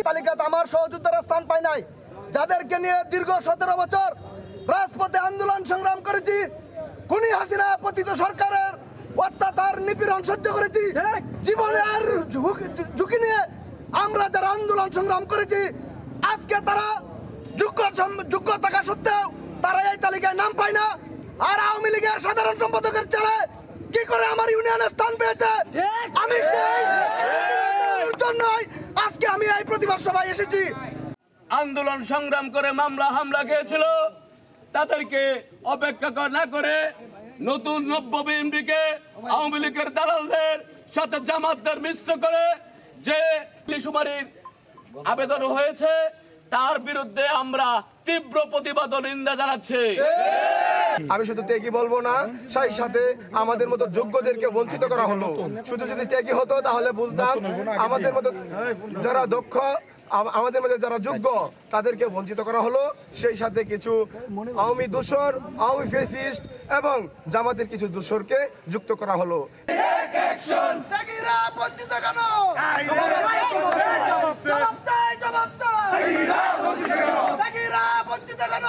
তালিকাতে আমার সহযোদ্ধারা স্থান পায় নাই, যাদেরকে নিয়ে দীর্ঘ 17 বছর রাজপথে আন্দোলন সংগ্রাম করেছি, খুনি হাসিনা পতিত সরকারের অত্যাচার নিপীড়ন সহ্য করেছি, জীবনের ঝুঁকি নিয়ে আমরা যারা আন্দোলন সংগ্রাম করেছি, আজকে তারা যোগ্য থাকা সত্ত্বেও তারা এই তালিকায় নাম পায় না। আর আওয়ামী লীগের সাধারণ সম্পাদকের ছেলে কি করে আমার ইউনিয়নের স্থান পেয়েছে, আমি সেই জন্যই আজকে আমি এই প্রতিবাদ সভায় এসেছি। আন্দোলন সংগ্রাম করে মামলা হামলা খেয়েছিল, তাদেরকে অপেক্ষা না করে নতুন নব্য বিএনপিকে আওয়ামী লীগের দালালদের সাথে জামাতদের মিশ্র করে যে সুমারির আবেদন হয়েছে, তার বিরুদ্ধে আমরা তীব্র প্রতিবাদ ও নিন্দা জানাচ্ছি। আমি শুধু ত্যাগী বলবো না, সেই সাথে আমাদের মতো যোগ্যদেরকে বঞ্চিত করা হলো। শুধু যদি ত্যাগী হতো তাহলে বলতাম আমাদের মতো যারা দক্ষ, আমাদের মধ্যে যারা যোগ্য তাদেরকে বঞ্চিত করা হলো। সেই সাথে কিছু আওয়ামী দোসর, আওয়ামী ফ্যাসিস্ট এবং জামাতের কিছু দোসরকে যুক্ত করা হলো। বঞ্চিত কেন?